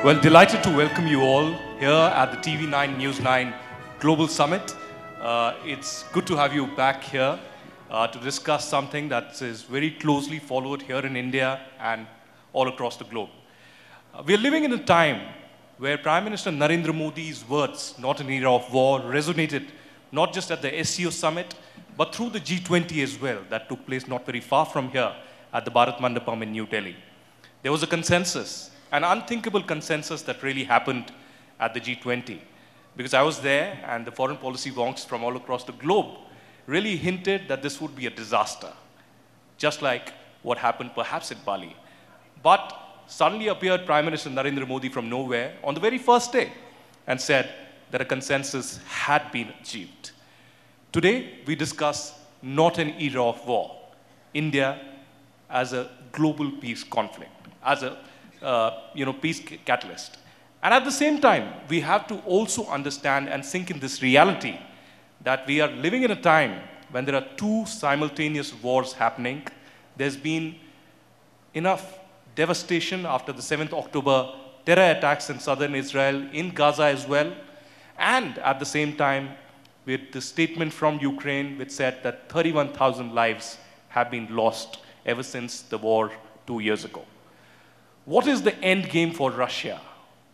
Well, delighted to welcome you all here at the TV9 News 9 Global Summit. It's good to have you back here to discuss something that is very closely followed here in India and all across the globe. We're living in a time where Prime Minister Narendra Modi's words, "not an era of war," resonated not just at the SCO summit, but through the G20 as well, that took place not very far from here at the Bharat Mandapam in New Delhi. There was a consensus, an unthinkable consensus that really happened at the G20. Because I was there, and the foreign policy wonks from all across the globe really hinted that this would be a disaster, just like what happened perhaps at Bali. But suddenly appeared Prime Minister Narendra Modi from nowhere on the very first day and said that a consensus had been achieved. Today, we discuss not an era of war, India as a global peace conflict, as a peace catalyst. And at the same time, we have to also understand and sink in this reality that we are living in a time when there are two simultaneous wars happening. There's been enough devastation after the 7th October terror attacks in southern Israel, in Gaza as well. And at the same time, with the statement from Ukraine which said that 31,000 lives have been lost ever since the war 2 years ago. What is the end game for Russia?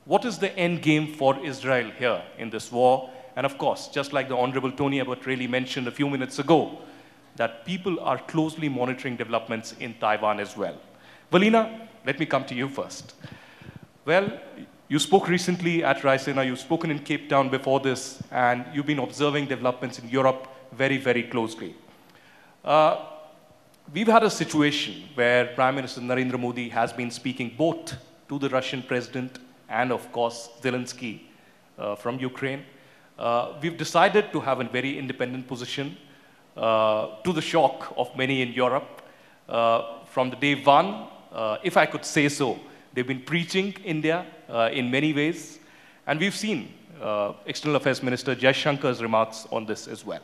What is the end game for Israel here in this war? And of course, just like the Honorable Tony Abbott really mentioned a few minutes ago, that people are closely monitoring developments in Taiwan as well. Valina, let me come to you first. Well, you spoke recently at ShivSena, you've spoken in Cape Town before this, and you've been observing developments in Europe very, very closely. We've had a situation where Prime Minister Narendra Modi has been speaking both to the Russian president and, of course, Zelensky from Ukraine. We've decided to have a very independent position to the shock of many in Europe. From the day one, if I could say so, they've been preaching India in many ways. And we've seen External Affairs Minister Jaishankar's remarks on this as well.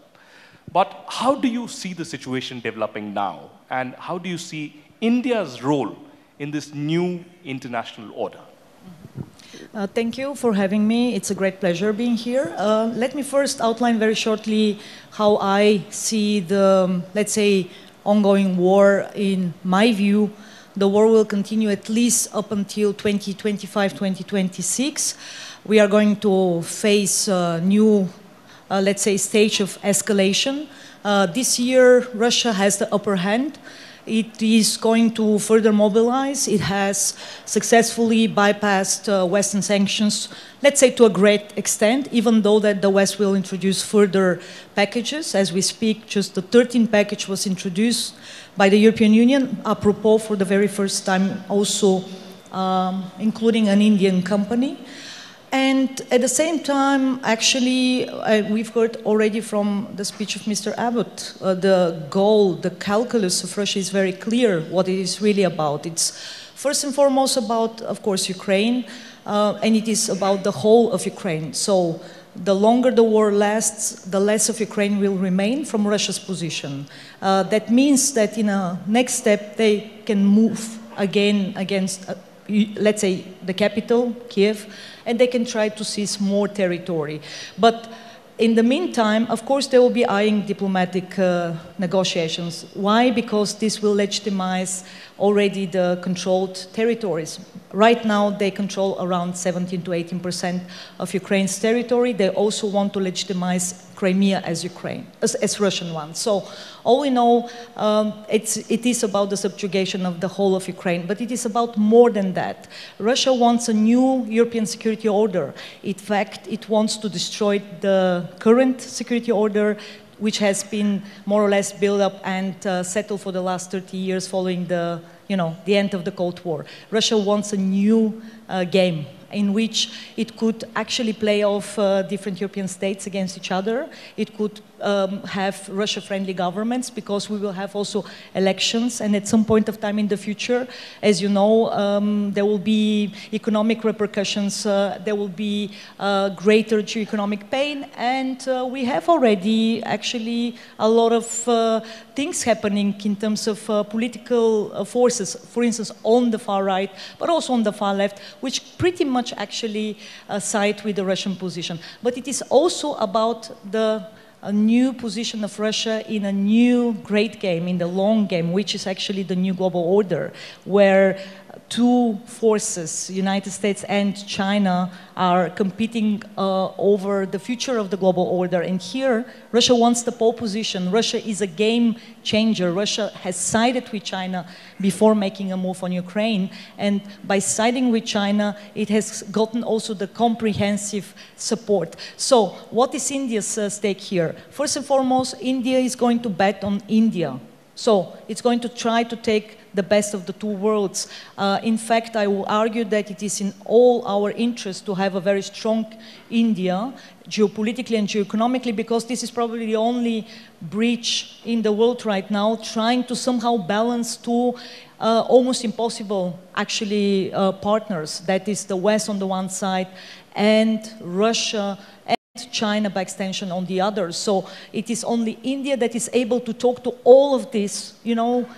But how do you see the situation developing now? And how do you see India's role in this new international order? Thank you for having me. It's a great pleasure being here. Let me first outline very shortly how I see the, let's say, ongoing war. In my view, the war will continue at least up until 2025, 2026. We are going to face a new let's say, stage of escalation. This year, Russia has the upper hand. It is going to further mobilize. It has successfully bypassed Western sanctions, let's say to a great extent, even though that the West will introduce further packages. As we speak, just the 13th package was introduced by the European Union, apropos for the very first time also including an Indian company. And at the same time, actually, we've heard already from the speech of Mr. Abbott, the goal, the calculus of Russia is very clear what it is really about. It's first and foremost about, of course, Ukraine, and it is about the whole of Ukraine. So the longer the war lasts, the less of Ukraine will remain from Russia's position. That means that in a next step, they can move again against let's say, the capital, Kiev, and they can try to seize more territory. But in the meantime, of course, they will be eyeing diplomatic negotiations. Why? Because this will legitimize already the controlled territories. Right now, they control around 17 to 18% of Ukraine's territory. They also want to legitimize Crimea as Russian one. So all we know, it is about the subjugation of the whole of Ukraine, but it is about more than that. Russia wants a new European security order. In fact, it wants to destroy the current security order, which has been more or less built up and settled for the last 30 years following the end of the Cold War. Russia wants a new game in which it could actually play off different European states against each other. It could have Russia-friendly governments, because we will have also elections, and at some point of time in the future, as you know, there will be economic repercussions, there will be greater geo-economic pain, and we have already actually a lot of things happening in terms of political forces, for instance, on the far right, but also on the far left, which pretty much actually side with the Russian position. But it is also about a new position of Russia in a new great game, in the long game, which is actually the new global order, where two forces, United States and China, are competing over the future of the global order. And here, Russia wants the pole position. Russia is a game changer. Russia has sided with China before making a move on Ukraine. And by siding with China, it has gotten also the comprehensive support. So what is India's stake here? First and foremost, India is going to bet on India. So it's going to try to take the best of the two worlds. In fact, I will argue that it is in all our interest to have a very strong India, geopolitically and geoeconomically, because this is probably the only breach in the world right now, trying to somehow balance two almost impossible, actually, partners. That is the West on the one side and Russia and China by extension on the other. So it is only India that is able to talk to all of this, you know,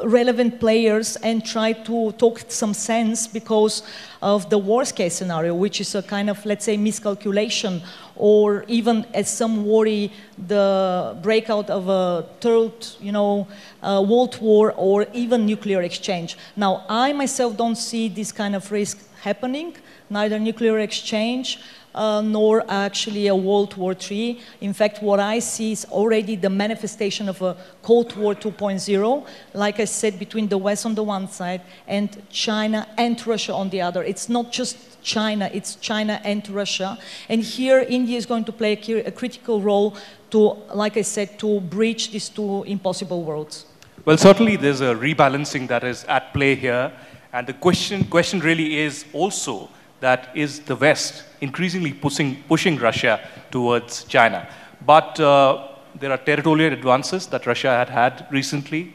relevant players and try to talk some sense, because of the worst case scenario, which is a kind of, let's say, miscalculation, or even, as some worry, the breakout of a third, you know, world war, or even nuclear exchange. Now, I myself don't see this kind of risk happening, neither nuclear exchange, nor actually a World War III. In fact, what I see is already the manifestation of a Cold War 2.0, like I said, between the West on the one side and China and Russia on the other. It's not just China, it's China and Russia. And here, India is going to play a critical role to, like I said, to bridge these two impossible worlds. Well, certainly there's a rebalancing that is at play here. And the question really is also that is the West increasingly pushing Russia towards China. But there are territorial advances that Russia had recently,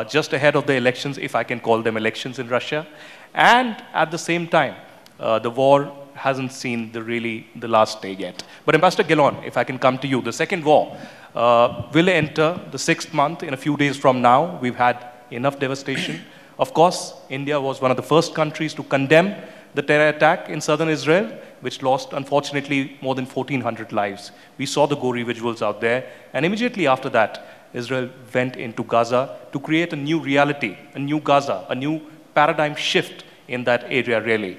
just ahead of the elections, if I can call them elections in Russia. And at the same time, the war hasn't seen the last day yet. But Ambassador Gillon, if I can come to you, the second war will enter the 6th month in a few days from now. We've had enough devastation. Of course, India was one of the first countries to condemn the terror attack in southern Israel, which lost, unfortunately, more than 1,400 lives. We saw the gory visuals out there. And immediately after that, Israel went into Gaza to create a new reality, a new Gaza, a new paradigm shift in that area, really.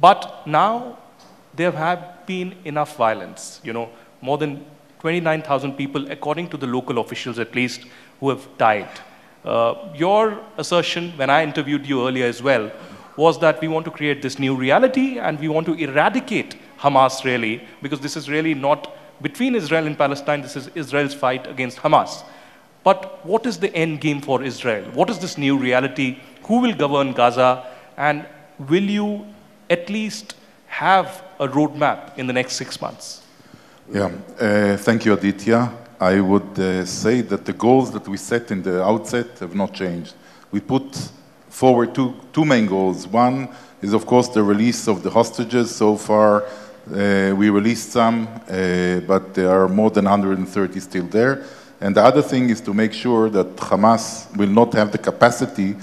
But now, there have been enough violence. You know, more than 29,000 people, according to the local officials at least, who have died. Your assertion, when I interviewed you earlier as well, was that we want to create this new reality and we want to eradicate Hamas, really, because this is really not between Israel and Palestine, this is Israel's fight against Hamas. But what is the end game for Israel? What is this new reality? Who will govern Gaza? And will you at least have a roadmap in the next 6 months? Yeah, thank you, Aditya. I would say that the goals that we set in the outset have not changed. We put forward two main goals. One is, of course, the release of the hostages. So far, we released some, but there are more than 130 still there. And the other thing is to make sure that Hamas will not have the capacity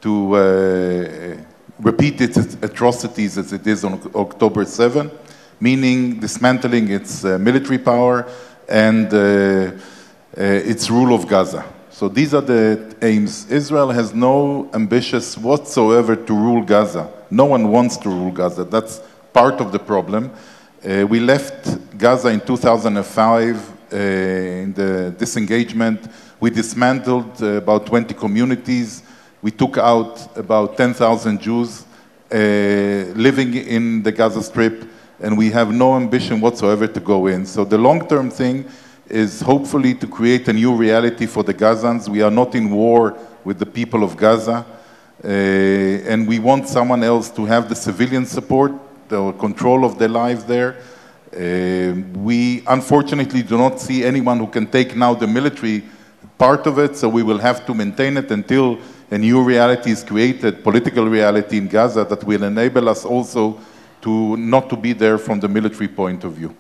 to repeat its atrocities as it is on October 7, meaning dismantling its military power and its rule of Gaza. So these are the aims. Israel has no ambitions whatsoever to rule Gaza. No one wants to rule Gaza. That's part of the problem. We left Gaza in 2005 in the disengagement. We dismantled about 20 communities. We took out about 10,000 Jews living in the Gaza Strip, and we have no ambition whatsoever to go in. So the long-term thing is hopefully to create a new reality for the Gazans. We are not in war with the people of Gaza, and we want someone else to have the civilian support, the control of their lives there. We unfortunately do not see anyone who can take now the military part of it, so we will have to maintain it until a new reality is created, political reality in Gaza that will enable us also to not to be there from the military point of view.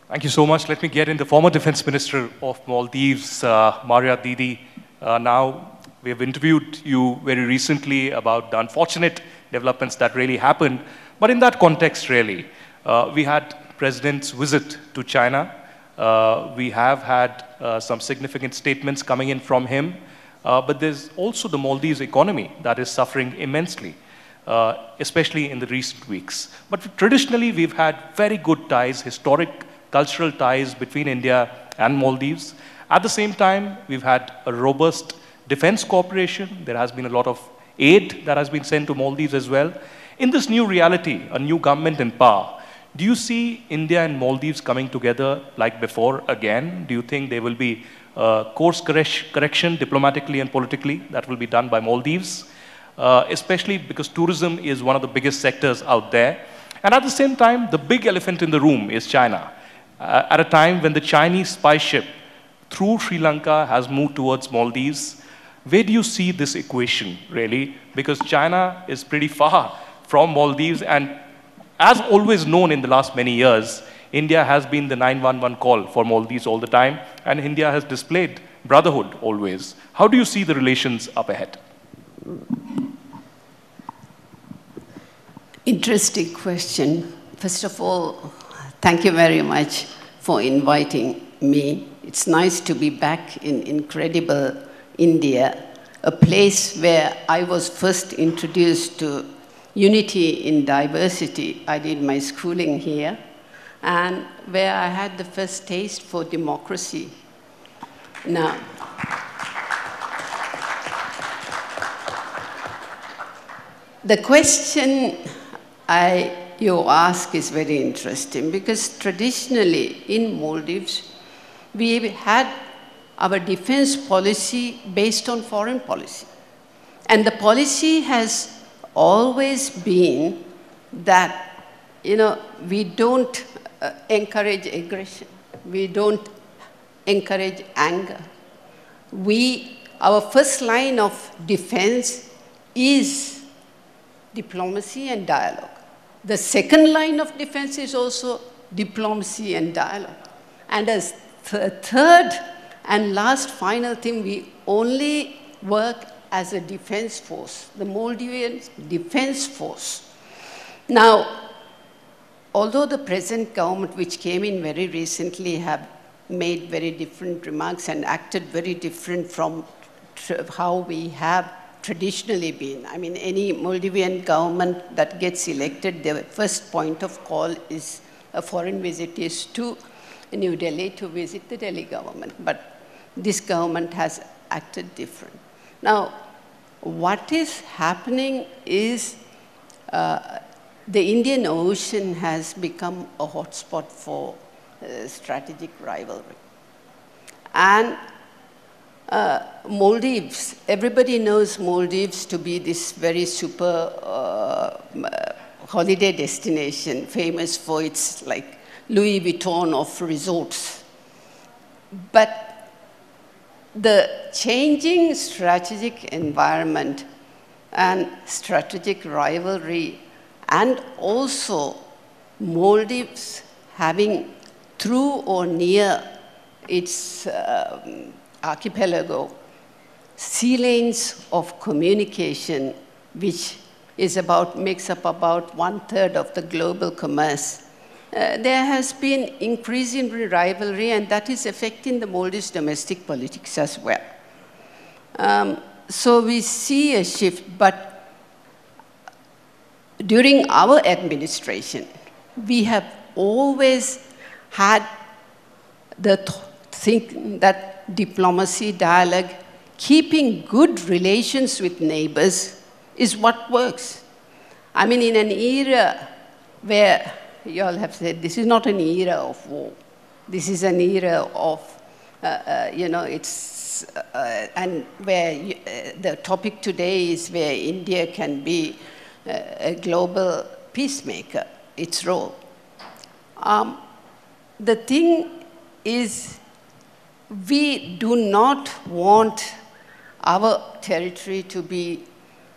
Thank you so much. Let me get in the former Defense Minister of Maldives, Maria Didi. Now, we have interviewed you very recently about the unfortunate developments that really happened. But in that context, really, we had President's visit to China. We have had some significant statements coming in from him. But there's also the Maldives economy that is suffering immensely, especially in the recent weeks. But traditionally, we've had very good ties, historic cultural ties between India and Maldives. At the same time, we've had a robust defense cooperation. There has been a lot of aid that has been sent to Maldives as well. In this new reality, a new government in power, do you see India and Maldives coming together like before again? Do you think there will be course correction diplomatically and politically that will be done by Maldives? Especially because tourism is one of the biggest sectors out there. And at the same time, the big elephant in the room is China. At a time when the Chinese spy ship through Sri Lanka has moved towards Maldives, where do you see this equation, really? Because China is pretty far from Maldives, and as always known in the last many years, India has been the 911 call for Maldives all the time, and India has displayed brotherhood always. How do you see the relations up ahead? Interesting question. First of all, thank you very much for inviting me. It's nice to be back in incredible India, a place where I was first introduced to unity in diversity. I did my schooling here, and where I had the first taste for democracy. Now, the question you ask is very interesting, because traditionally in Maldives, we had our defense policy based on foreign policy. And the policy has always been that, we don't encourage aggression. We don't encourage anger. Our first line of defense is diplomacy and dialogue. The second line of defense is also diplomacy and dialogue. And as third and last final thing, we only work as a defense force, the Maldivian defense force. Now, although the present government, which came in very recently, have made very different remarks and acted very different from how we have traditionally been. I mean, any Maldivian government that gets elected, their first point of call is a foreign visit is to New Delhi to visit the Delhi government. But this government has acted different. Now, what is happening is the Indian Ocean has become a hotspot for strategic rivalry. And Maldives, everybody knows Maldives to be this very super holiday destination, famous for its like Louis Vuitton of resorts. But the changing strategic environment and strategic rivalry, and also Maldives having through or near its archipelago sea lanes of communication, which is makes up about 1/3 of the global commerce. There has been increasing rivalry, and that is affecting the Maldives' domestic politics as well. So we see a shift, but during our administration, we have always had the think that diplomacy, dialogue, keeping good relations with neighbors is what works. I mean, in an era where you all have said, this is not an era of war. This is an era of, and where the topic today is where India can be a global peacemaker, its role. The thing is, we do not want our territory to be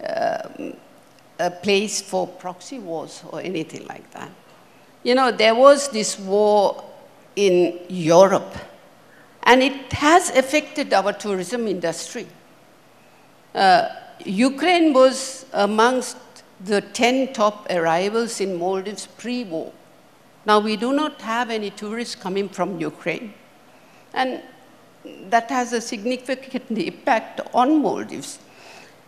a place for proxy wars or anything like that. You know, there was this war in Europe, and it has affected our tourism industry. Ukraine was amongst the 10 top arrivals in Maldives pre-war. Now, we do not have any tourists coming from Ukraine, and that has a significant impact on Maldives.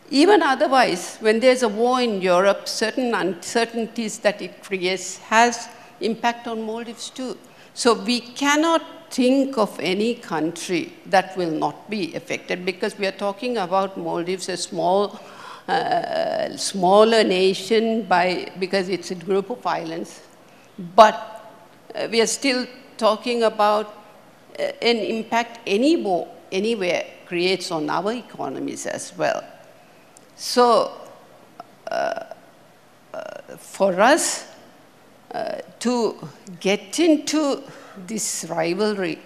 Even otherwise, when there's a war in Europe, certain uncertainties that it creates has impact on Maldives too. So we cannot think of any country that will not be affected, because we are talking about Maldives, a smaller nation because it's a group of islands. But we are still talking about an impact any war anywhere creates on our economies as well. So for us to get into this rivalry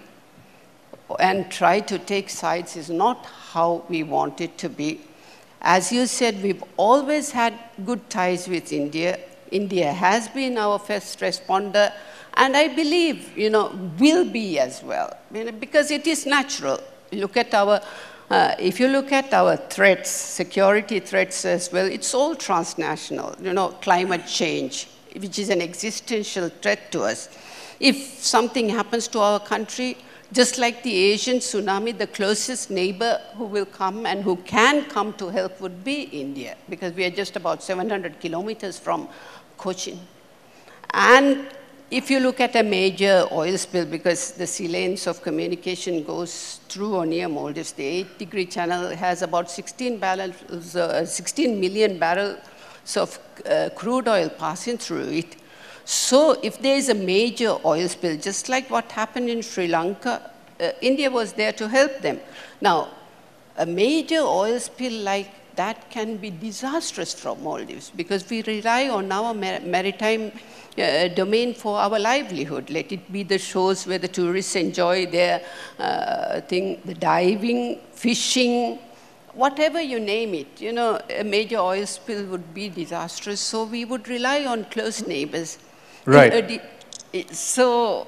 and try to take sides is not how we want it to be. As you said, we've always had good ties with India. India has been our first responder, and I believe, you know, will be as well, you know, because it is natural. Look at our, if you look at our threats, security threats as well, it's all transnational. You know, climate change, which is an existential threat to us. If something happens to our country, just like the Asian tsunami, the closest neighbor who will come and who can come to help would be India, because we are just about 700 kilometers from Cochin. And if you look at a major oil spill, because the sea lanes of communication goes through or near Maldives, the 8-degree channel has about 16 million barrels of crude oil passing through it. So if there is a major oil spill, just like what happened in Sri Lanka, India was there to help them. Now, a major oil spill like that can be disastrous for Maldives, because we rely on our maritime domain for our livelihood. Let it be the shores where the tourists enjoy their the diving, fishing, whatever you name it. You know, a major oil spill would be disastrous, so we would rely on close neighbors. Right. So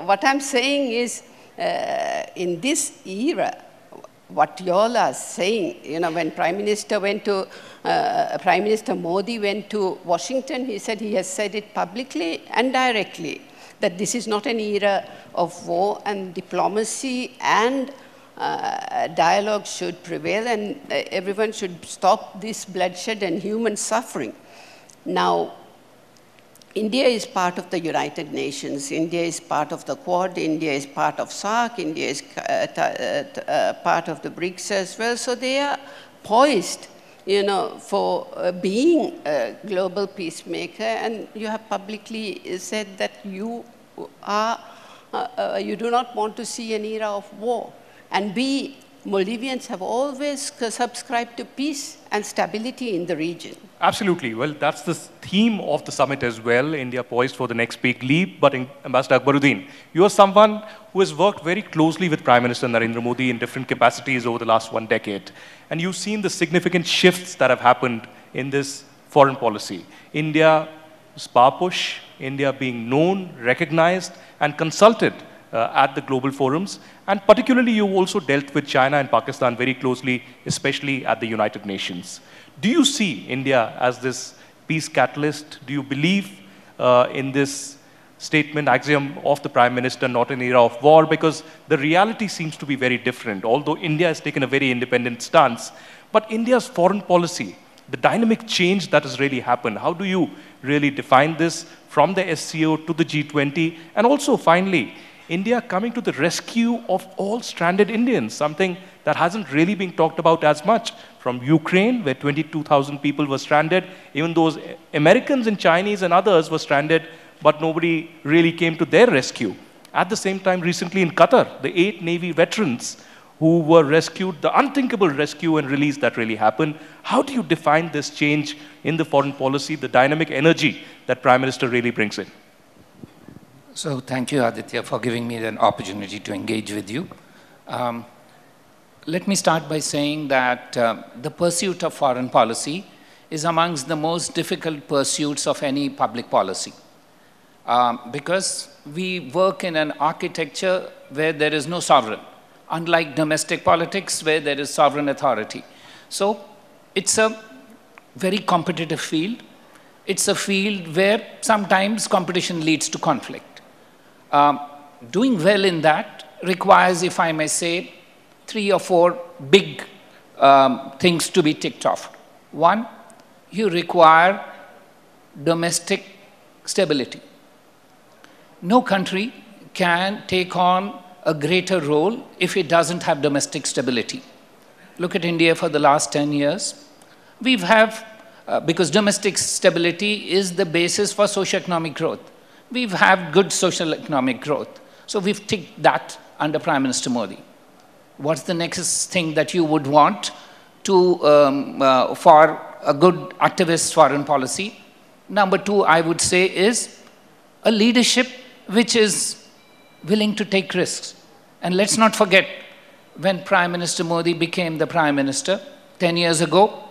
what I'm saying is, in this era, what you all are saying, you know, when Prime Minister Modi went to Washington, he said, he has said it publicly and directly, that this is not an era of war, and diplomacy and dialogue should prevail, and everyone should stop this bloodshed and human suffering. Now, India is part of the United Nations. India is part of the Quad. India is part of SAARC. India is part of the BRICS as well. So they are poised, you know, for being a global peacemaker. And you have publicly said that you do not want to see an era of war. And we Maldivians have always subscribed to peace and stability in the region. Absolutely. Well, that's the theme of the summit as well, India poised for the next big leap. But Ambassador Akbaruddin, you are someone who has worked very closely with Prime Minister Narendra Modi in different capacities over the last 1 decade. And you've seen the significant shifts that have happened in this foreign policy. India's power push, India being known, recognized, and consulted at the global forums. And particularly, you also dealt with China and Pakistan very closely, especially at the United Nations. Do you see India as this peace catalyst? Do you believe in this statement, axiom of the Prime Minister, not an era of war? Because the reality seems to be very different. Although India has taken a very independent stance, but India's foreign policy, the dynamic change that has really happened, how do you really define this from the SCO to the G20? And also, finally, India coming to the rescue of all stranded Indians, something that hasn't really been talked about as much. From Ukraine, where 22,000 people were stranded, even those Americans and Chinese and others were stranded, but nobody really came to their rescue. At the same time, recently in Qatar, the 8 Navy veterans who were rescued, the unthinkable rescue and release that really happened. How do you define this change in the foreign policy, the dynamic energy that Prime Minister really brings in? So thank you, Aditya, for giving me an opportunity to engage with you. Let me start by saying that the pursuit of foreign policy is amongst the most difficult pursuits of any public policy. Because we work in an architecture where there is no sovereign, unlike domestic politics where there is sovereign authority. So it's a very competitive field. It's a field where sometimes competition leads to conflict. Doing well in that requires, if I may say, 3 or 4 big things to be ticked off. One, you require domestic stability. No country can take on a greater role if it doesn't have domestic stability. Look at India for the last 10 years. Because domestic stability is the basis for socio-economic growth. We've had good social economic growth. So we've ticked that under Prime Minister Modi. What's the next thing that you would want for a good activist foreign policy? Number 2, I would say, is a leadership which is willing to take risks. And let's not forget, when Prime Minister Modi became the Prime Minister 10 years ago,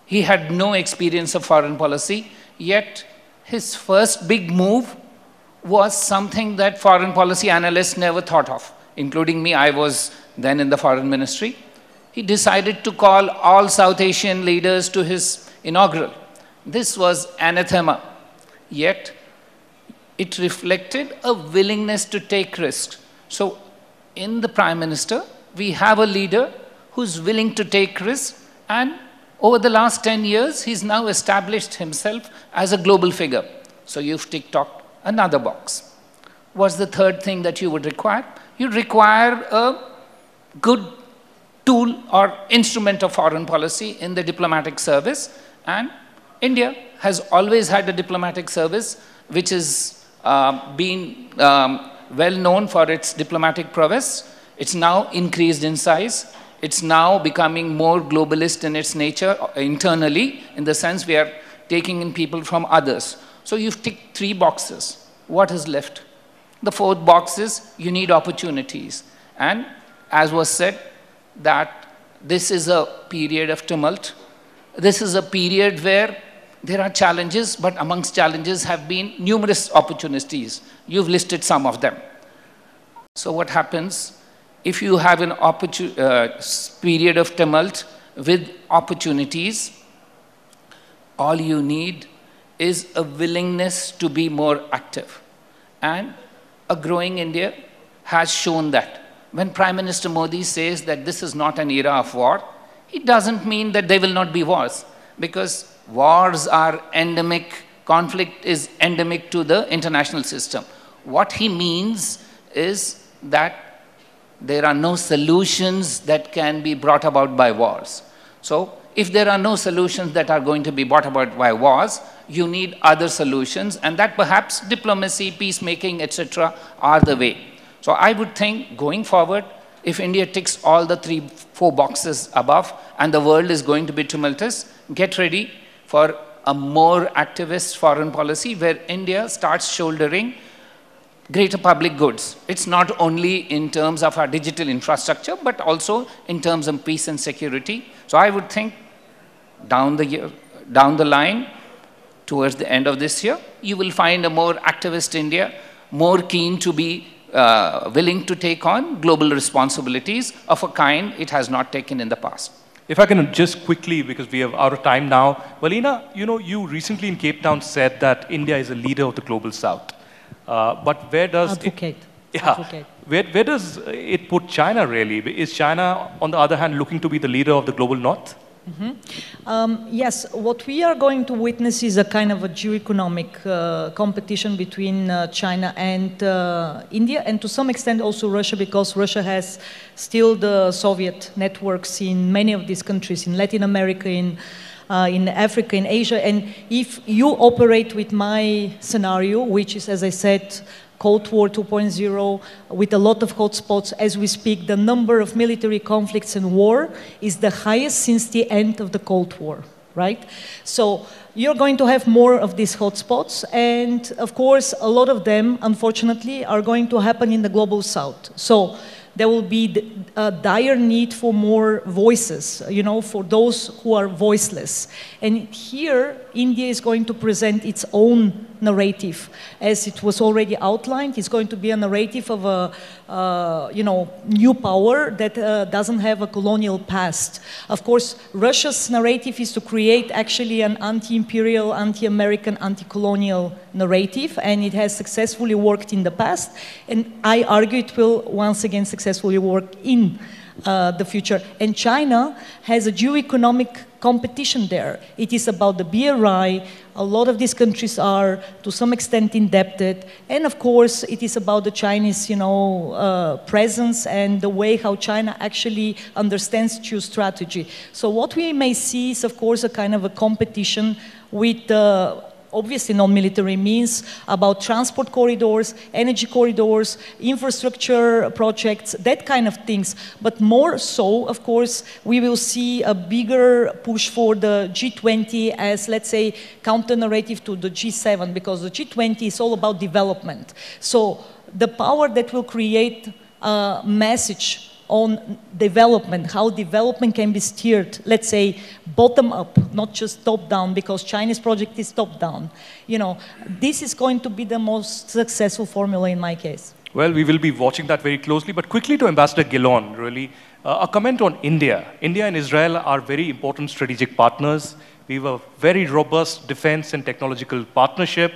he had no experience of foreign policy, yet his first big move was something that foreign policy analysts never thought of, including me. I was then in the foreign ministry. He decided to call all South Asian leaders to his inaugural. This was anathema, yet it reflected a willingness to take risks. So in the Prime Minister, we have a leader who's willing to take risks, and over the last 10 years, he's now established himself as a global figure. So you've ticked off another box. What's the third thing that you would require? You require a good tool or instrument of foreign policy in the diplomatic service. And India has always had a diplomatic service which has been well known for its diplomatic prowess. It's now increased in size. It's now becoming more globalist in its nature internally, in the sense we are taking in people from others. So you've ticked 3 boxes. What is left? The 4th box is you need opportunities. And as was said, that this is a period of tumult. This is a period where there are challenges, but amongst challenges have been numerous opportunities. You've listed some of them. So what happens if you have an period of tumult with opportunities? All you need is a willingness to be more active. And a growing India has shown that. When Prime Minister Modi says that this is not an era of war, it doesn't mean that there will not be wars, because wars are endemic, conflict is endemic to the international system. What he means is that there are no solutions that can be brought about by wars. So if there are no solutions that are going to be brought about by wars, you need other solutions, and that perhaps diplomacy, peacemaking, etc. are the way. So I would think, going forward, if India ticks all the 3-4 boxes above and the world is going to be tumultuous, get ready for a more activist foreign policy where India starts shouldering greater public goods. It's not only in terms of our digital infrastructure, but also in terms of peace and security. So I would think down the line, towards the end of this year, you will find a more activist India, more keen to be willing to take on global responsibilities of a kind it has not taken in the past. If I can just quickly, because we are out of time now, Valina, you recently in Cape Town said that India is a leader of the global South. But where does where does it put China really? Is China, on the other hand, looking to be the leader of the global North? Yes, what we are going to witness is a kind of a geoeconomic competition between China and India, and to some extent also Russia, because Russia has still the Soviet networks in many of these countries, in Latin America, in Africa, in Asia. And if you operate with my scenario, which is, as I said, Cold War 2.0, with a lot of hotspots as we speak, the number of military conflicts and war is the highest since the end of the Cold War. right? So you're going to have more of these hotspots, and of course, a lot of them, unfortunately, are going to happen in the global south. So there will be a dire need for more voices, you know, for those who are voiceless. And here, India is going to present its own narrative. As it was already outlined, it's going to be a narrative of a, you know, new power that doesn't have a colonial past. Of course, Russia's narrative is to create actually an anti-imperial, anti-American, anti-colonial narrative, and it has successfully worked in the past, and I argue it will once again successfully work in the future. And China has a geoeconomic competition there. It is about the BRI. A lot of these countries are, to some extent, indebted. And of course, it is about the Chinese, you know, presence and the way how China actually understands geostrategy. So what we may see is, of course, a kind of a competition with obviously non-military means about transport corridors, energy corridors, infrastructure projects, that kind of things. But more so, of course, we will see a bigger push for the G20 as, let's say, counter-narrative to the G7, because the G20 is all about development. So the power that will create a message on development, how development can be steered, let's say, bottom up, not just top down, because Chinese project is top down. You know, this is going to be the most successful formula in my case. Well, we will be watching that very closely, but quickly to Ambassador Gillon, really, a comment on India. India and Israel are very important strategic partners. We have a very robust defense and technological partnership,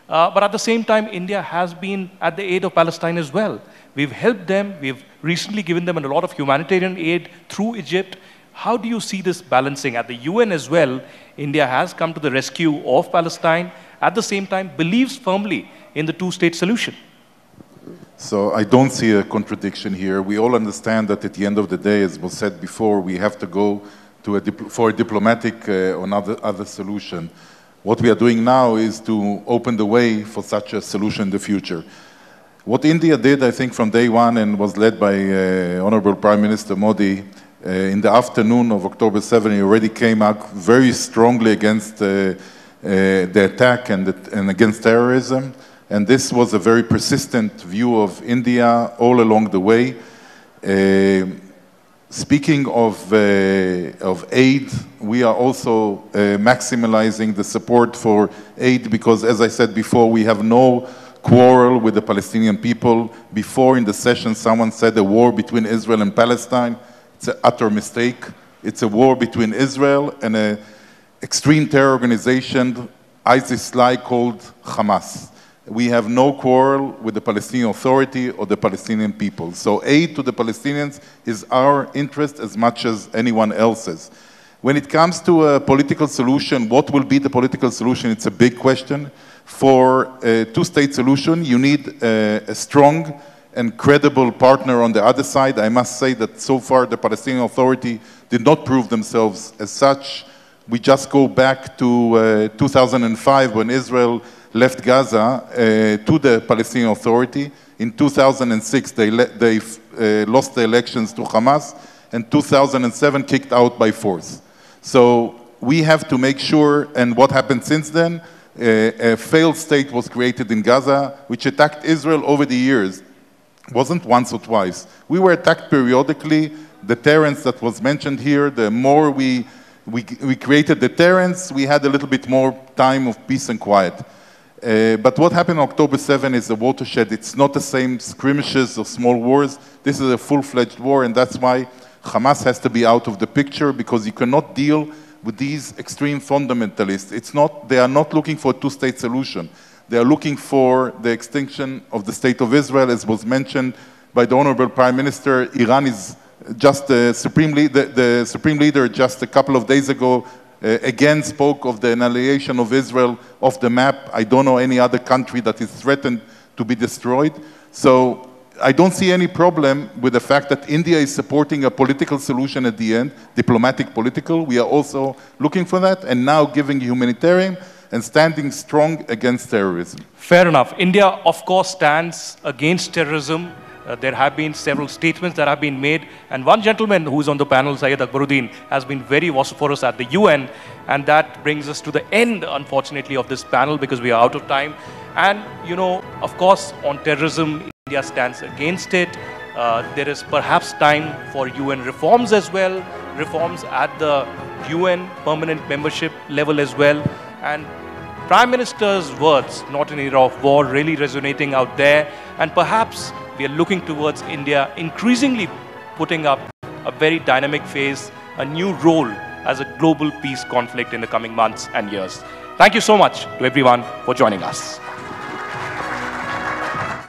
but at the same time, India has been at the aid of Palestine as well. We've helped them. We've recently given them a lot of humanitarian aid through Egypt. How do you see this balancing? At the UN as well, India has come to the rescue of Palestine, at the same time believes firmly in the two-state solution. So I don't see a contradiction here. We all understand that at the end of the day, as was said before, we have to go to for a diplomatic or other solution. What we are doing now is to open the way for such a solution in the future. What India did, I think, from day one, and was led by Honorable Prime Minister Modi, in the afternoon of October 7, he already came out very strongly against the attack and against terrorism. And this was a very persistent view of India all along the way. Speaking of aid, we are also maximizing the support for aid because, as I said before, we have no quarrel with the Palestinian people. Before in the session, someone said a war between Israel and Palestine. It's an utter mistake. It's a war between Israel and an extreme terror organization, ISIS-like, called Hamas. We have no quarrel with the Palestinian Authority or the Palestinian people. So aid to the Palestinians is our interest as much as anyone else's. When it comes to a political solution, what will be the political solution? It's a big question. For a two-state solution, you need a strong and credible partner on the other side. I must say that so far the Palestinian Authority did not prove themselves as such. We just go back to 2005 when Israel left Gaza to the Palestinian Authority. In 2006, they lost the elections to Hamas, and 2007 kicked out by force. So we have to make sure, and what happened since then, a failed state was created in Gaza, which attacked Israel over the years. It wasn't once or twice. We were attacked periodically. Deterrence that was mentioned here, the more we created deterrence, we had a little bit more time of peace and quiet. But what happened on October 7 is a watershed. It's not the same skirmishes or small wars. This is a full-fledged war, and that's why Hamas has to be out of the picture, because you cannot deal with these extreme fundamentalists. They are not looking for a two-state solution. They are looking for the extinction of the State of Israel, as was mentioned by the Honorable Prime Minister. Iran is just the Supreme Leader just a couple of days ago again spoke of the annihilation of Israel off the map. I don't know any other country that is threatened to be destroyed. So I don't see any problem with the fact that India is supporting a political solution at the end, diplomatic, political. We are also looking for that, and now giving humanitarian and standing strong against terrorism. Fair enough. India, of course, stands against terrorism. There have been several statements that have been made, and one gentleman who is on the panel, Syed Akbaruddin, has been very vociferous at the UN, and that brings us to the end, unfortunately, of this panel because we are out of time. And, you know, of course, on terrorism, India stands against it. There is perhaps time for UN reforms as well, reforms at the UN permanent membership level as well. And Prime Minister's words, not an era of war, really resonating out there. And perhaps we are looking towards India increasingly putting up a very dynamic phase, a new role as a global peace conflict in the coming months and years. Thank you so much to everyone for joining us.